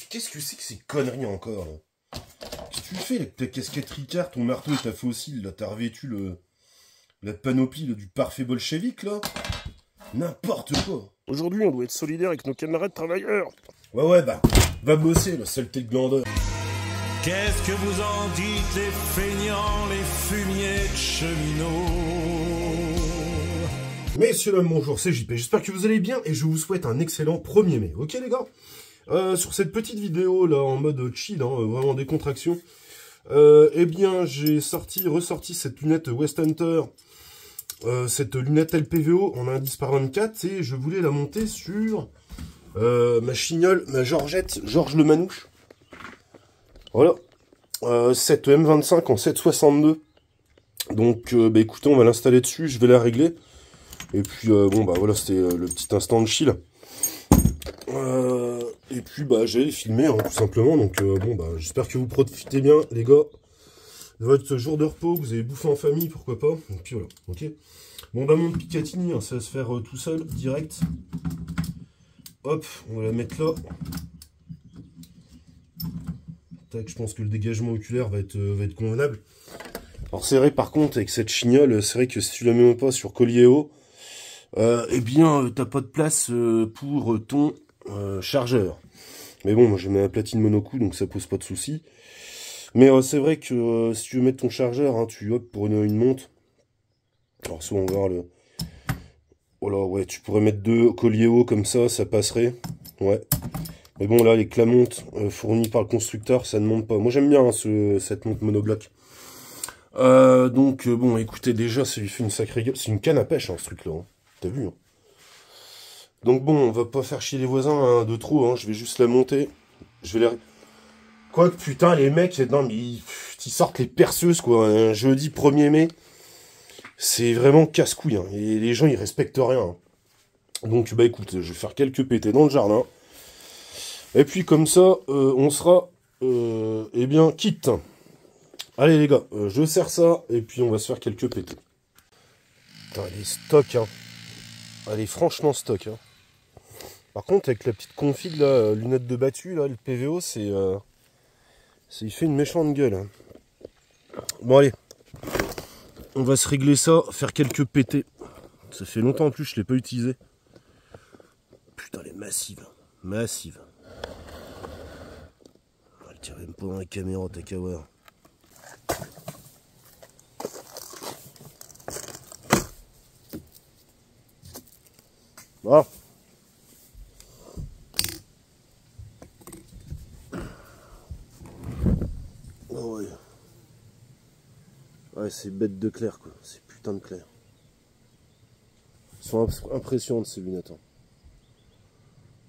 Qu'est-ce que c'est que ces conneries encore, là? Qu'est-ce que tu fais avec ta casquette Ricard, ton marteau et ta fossile, là? T'as revêtu la panoplie là, du parfait bolchevique, là? N'importe quoi. Aujourd'hui, on doit être solidaire avec nos camarades travailleurs. Ouais, bah, va bosser, la saleté de glandeur. Qu'est-ce que vous en dites, les feignants, les fumiers de cheminots? Messieurs, dames, bonjour, c'est JP. J'espère que vous allez bien et je vous souhaite un excellent 1er mai. Ok, les gars? Sur cette petite vidéo, là, en mode chill, hein, vraiment décontraction, eh bien, j'ai ressorti cette lunette West Hunter, cette lunette LPVO en indice par 24, et je voulais la monter sur ma chignole, ma Georgette, Georges le Manouche. Voilà. Cette M25 en 7,62. Donc, bah, écoutez, on va l'installer dessus, je vais la régler. Et puis, bon, bah voilà, c'était le petit instant de chill. Et puis, bah, j'ai filmé, hein, tout simplement. Donc, bon, bah, j'espère que vous profitez bien, les gars, de votre jour de repos, que vous avez bouffé en famille, pourquoi pas. Et puis, voilà, ok. Bon, bah, mon Picatinny, hein, ça va se faire tout seul, direct. Hop, on va la mettre là. Tac, je pense que le dégagement oculaire va être convenable. Alors, c'est vrai, par contre, avec cette chignole, c'est vrai que si tu la mets pas sur collier haut, eh bien, t'as pas de place pour ton chargeur. Mais bon, moi je mets la platine monocoup, donc ça pose pas de soucis. Mais c'est vrai que si tu veux mettre ton chargeur, hein, tu optes pour une monte. Alors soit on va voir le... Voilà, ouais, tu pourrais mettre 2 colliers hauts comme ça passerait. Ouais. Mais bon, là, les clamontes fournies par le constructeur, ça ne monte pas. Moi j'aime bien hein, cette monte monobloc. Donc, bon, écoutez, déjà, ça lui fait une sacrée gueule. C'est une canne à pêche, hein, ce truc-là. Hein. T'as vu, hein. Donc bon, on va pas faire chier les voisins hein, de trop, hein. Je vais juste la monter. Je vais les... Quoique, putain, les mecs, non, mais ils sortent les perceuses, quoi. Un jeudi 1er mai, c'est vraiment casse-couille, hein. Et les gens, ils respectent rien. Hein. Donc, bah écoute, je vais faire quelques pétés dans le jardin. Et puis, comme ça, on sera, eh bien, quitte. Allez, les gars, je sers ça, et puis on va se faire quelques pétés. Putain, elle est stock, hein. Elle est franchement stock, hein. Par contre, avec la petite config, là, lunettes de battu, là, le PVO, il fait une méchante gueule. Hein. Bon, allez. On va se régler ça, faire quelques pétés. Ça fait longtemps en plus, je ne l'ai pas utilisé. Putain, elle est massive. Massive. Elle tire même pas dans la caméra, t'as qu'à voir. Bon. Oh ouais. Ouais, c'est bête de clair, quoi. C'est putain de clair. Elles sont impressionnantes, ces lunettes. Hein.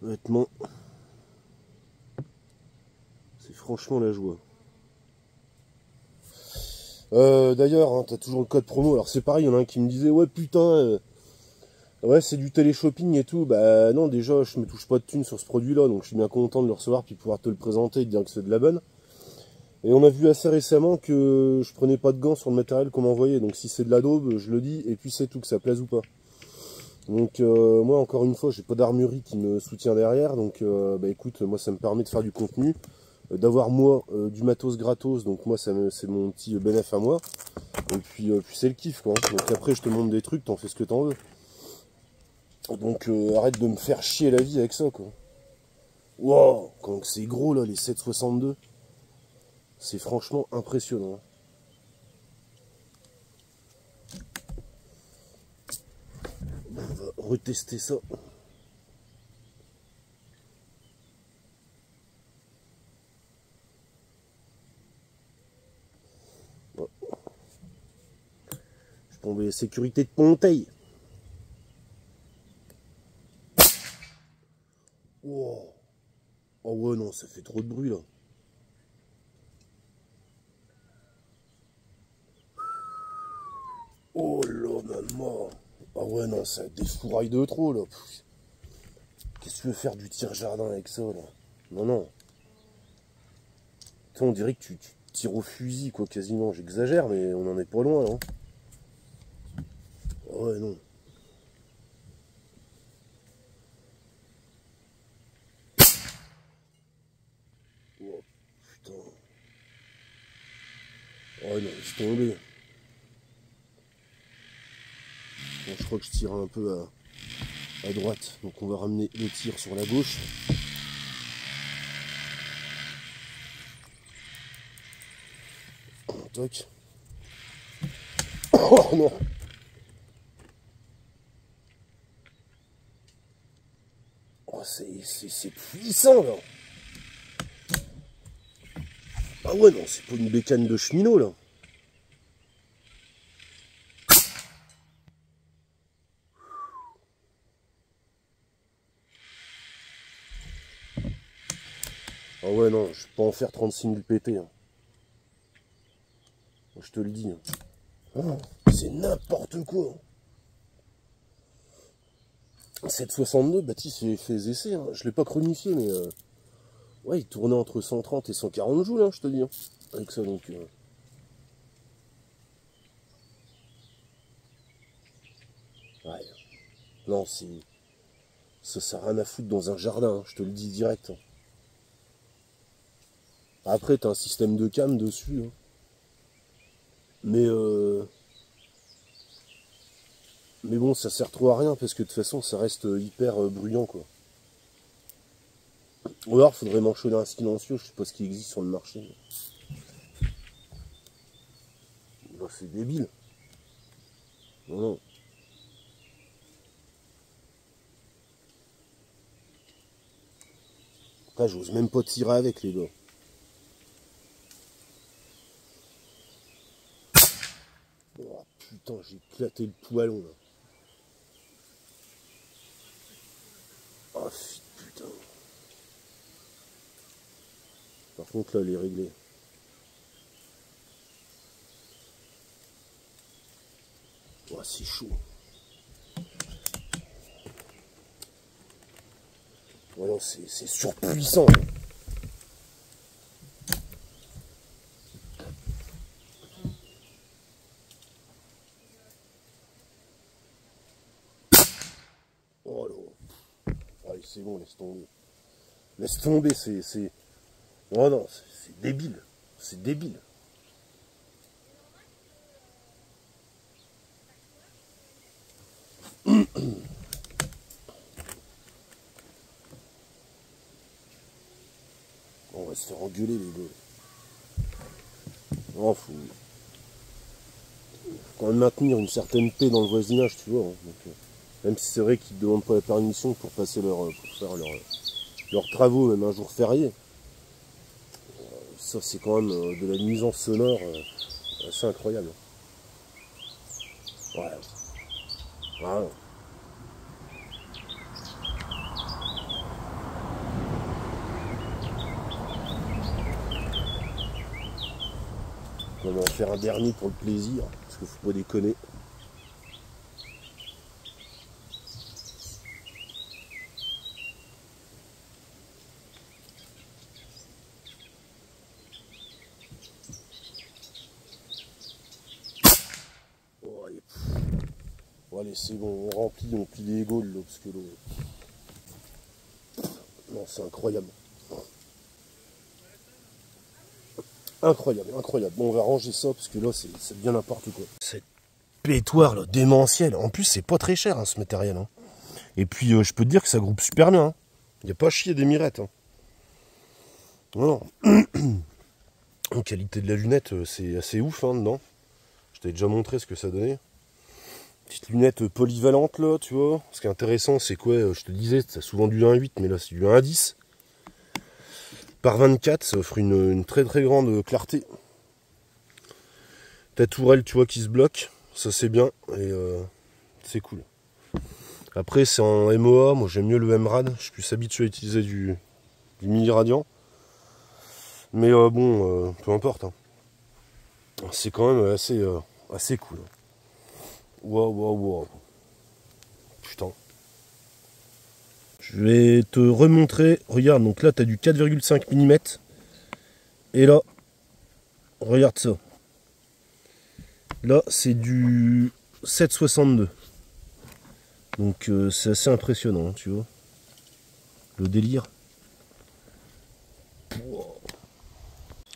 Honnêtement. C'est franchement la joie. D'ailleurs, hein, t'as toujours le code promo. Alors c'est pareil, il y en a un qui me disait, ouais, putain, ouais, c'est du télé-shopping et tout. Bah non, déjà, je me touche pas de thunes sur ce produit-là. Donc je suis bien content de le recevoir, puis pouvoir te le présenter et te dire que c'est de la bonne. Et on a vu assez récemment que je prenais pas de gants sur le matériel qu'on m'envoyait. Donc si c'est de la daube, je le dis, et puis c'est tout, que ça plaise ou pas. Donc moi, encore une fois, j'ai pas d'armurerie qui me soutient derrière. Donc bah écoute, moi ça me permet de faire du contenu, d'avoir moi du matos gratos. Donc moi c'est mon petit bénéf à moi. Et puis c'est le kiff quoi. Donc après je te montre des trucs, t'en fais ce que t'en veux. Donc arrête de me faire chier la vie avec ça quoi. Wow, quand c'est gros là, les 7,62. C'est franchement impressionnant. On va retester ça. Bon. Je vais tomber la sécurité de Ponteil. Wow. Oh ouais non, ça fait trop de bruit là. Oh là, maman. Ah ouais, non, ça défouraille de trop, là. Qu'est-ce que tu veux faire du tir-jardin avec ça, là? Non, non. Tu sais, on dirait que tu tires au fusil, quoi, quasiment. J'exagère, mais on en est pas loin, là. Ah ouais, non. Oh non, laisse tomber. Bon, je crois que je tire un peu à droite. Donc on va ramener le tir sur la gauche. Toc. Oh non. Oh, c'est puissant là. Ah ouais non, c'est pas une bécane de cheminot là. Ah ouais non, je vais pas en faire 36 000 PT. Hein. Je te le dis. Hein. Oh, c'est n'importe quoi. 762, Baptiste fait des essais. Hein. Je l'ai pas chronifié, mais ouais, il tournait entre 130 et 140 joules, hein, je te dis. Hein. Avec ça donc. Ouais. Non, c'est. Ça n'a rien à foutre dans un jardin, hein, je te le dis direct. Hein. Après, t'as un système de cam dessus. Hein. Mais bon, ça sert trop à rien parce que de toute façon, ça reste hyper bruyant, quoi. Ou alors, faudrait m'enchaîner un silencieux, je sais pas ce qui existe sur le marché. Bah, c'est débile. Non, non. Après, j'ose même pas tirer avec, les gars. Oh putain, j'ai éclaté le poilon, là. Oh putain. Par contre, là, elle est réglée. Oh, c'est chaud. Voilà, c'est surpuissant. Oh là. Allez, c'est bon, laisse tomber. Laisse tomber, c'est... Oh non, c'est débile. C'est débile. On va se faire engueuler, les gars. Non, faut quand même maintenir une certaine paix dans le voisinage, tu vois. Hein. Donc, même si c'est vrai qu'ils ne demandent pas la permission pour passer pour faire leurs travaux, même un jour férié. Ça, c'est quand même de la nuisance sonore assez incroyable. Ouais. Voilà. On va en faire un dernier pour le plaisir, parce qu'il faut pas déconner. Oh, allez, bon, allez c'est bon, on plie les gaules, là, parce que là... Non, c'est incroyable. Incroyable, incroyable. Bon, on va ranger ça, parce que là, c'est bien n'importe quoi. Cette pétoire, là, démentielle. En plus, c'est pas très cher, hein, ce matériel. Hein. Et puis, je peux te dire que ça groupe super bien. Il n'y a pas à chier des mirettes. Hein. Non, non. La qualité de la lunette, c'est assez ouf, hein, dedans. Je t'avais déjà montré ce que ça donnait. Petite lunette polyvalente, là, tu vois. Ce qui est intéressant, c'est quoi, je te disais, ça a souvent du 1,8, mais là, c'est du 1,10. Par 24, ça offre une très très grande clarté. Ta tourelle, tu vois, qui se bloque, ça c'est bien, et c'est cool. Après, c'est en MOA, moi j'aime mieux le MRAD, je suis plus habitué à utiliser du mini radiant. Mais bon, peu importe. Hein. C'est quand même assez cool. Waouh, waouh, waouh. Putain. Je vais te remontrer. Regarde, donc là, tu as du 4,5 mm. Et là, regarde ça. Là, c'est du 7,62. Donc, c'est assez impressionnant, tu vois. Le délire.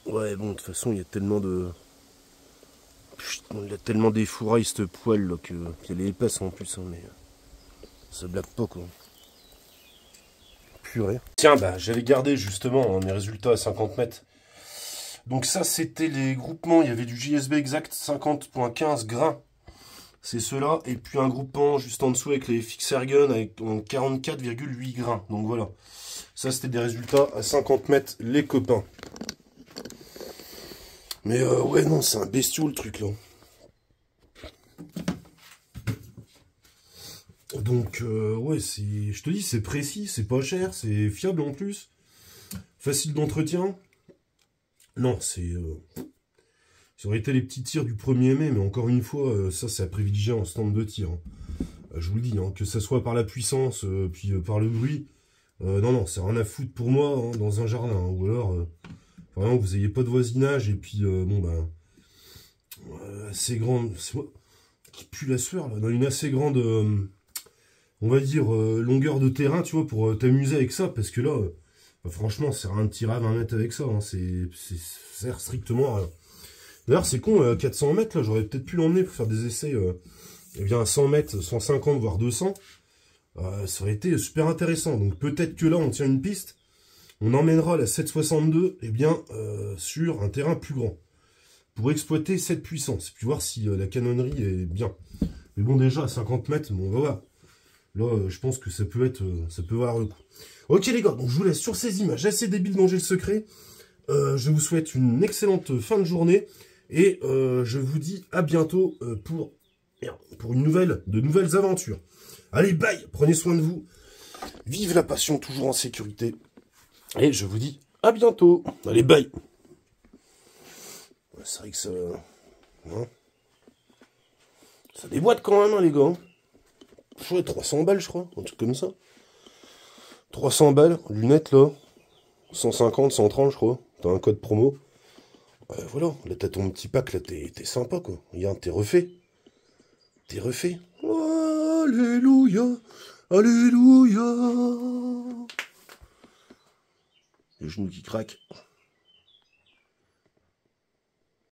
Ouais, bon, de toute façon, il y a tellement de putain, il a tellement des fourrailles, cette poêle, là, que... Elle est épaisse, en plus, hein, mais... Ça blague pas, quoi. Purée. Tiens, bah, j'avais gardé, justement, hein, mes résultats à 50 mètres. Donc ça, c'était les groupements. Il y avait du JSB exact 50.15 grains. C'est ceux-là. Et puis un groupement juste en dessous avec les Fixergun avec 44,8 grains. Donc voilà. Ça, c'était des résultats à 50 mètres, les copains. Mais ouais, non, c'est un bestiau, le truc, là. Donc, ouais, je te dis, c'est précis, c'est pas cher, c'est fiable en plus. Facile d'entretien. Non, ça aurait été les petits tirs du 1er mai, mais encore une fois, ça, c'est à privilégier en stand de tir. Hein. Je vous le dis, hein, que ça soit par la puissance, puis par le bruit. Non, c'est rien à foutre pour moi, hein, dans un jardin. Hein, ou alors, vraiment, vous n'ayez pas de voisinage, et puis, bon, ben, assez grande... C'est moi qui pue la sueur, là. Dans une assez grande, on va dire, longueur de terrain, tu vois, pour t'amuser avec ça, parce que là... franchement, c'est rien de tirer à 20 mètres avec ça, hein. Ça sert strictement à rien. D'ailleurs, c'est con, 400 mètres, là, j'aurais peut-être pu l'emmener pour faire des essais, eh bien, à 100 mètres, 150, voire 200. Ça aurait été super intéressant. Donc, peut-être que là, on tient une piste, on emmènera la 762, eh bien, sur un terrain plus grand, pour exploiter cette puissance, puis voir si la canonnerie est bien. Mais bon, déjà, à 50 mètres, bon, on va voir. Là, je pense que ça peut avoir le coup. Ok les gars, donc je vous laisse sur ces images assez débiles dont j'ai le secret. Je vous souhaite une excellente fin de journée. Et je vous dis à bientôt pour de nouvelles aventures. Allez, bye, prenez soin de vous. Vive la passion, toujours en sécurité. Et je vous dis à bientôt. Allez, bye. C'est vrai que ça... Hein, ça déboîte quand même, hein, les gars. Je 300 balles, je crois, un truc comme ça. 300 balles, lunettes, là. 150, 130, je crois. T'as un code promo. Voilà, là, t'as ton petit pack, là, t'es sympa, quoi. Regarde, t'es refait. T'es refait. Alléluia, alléluia. Les genoux qui craquent.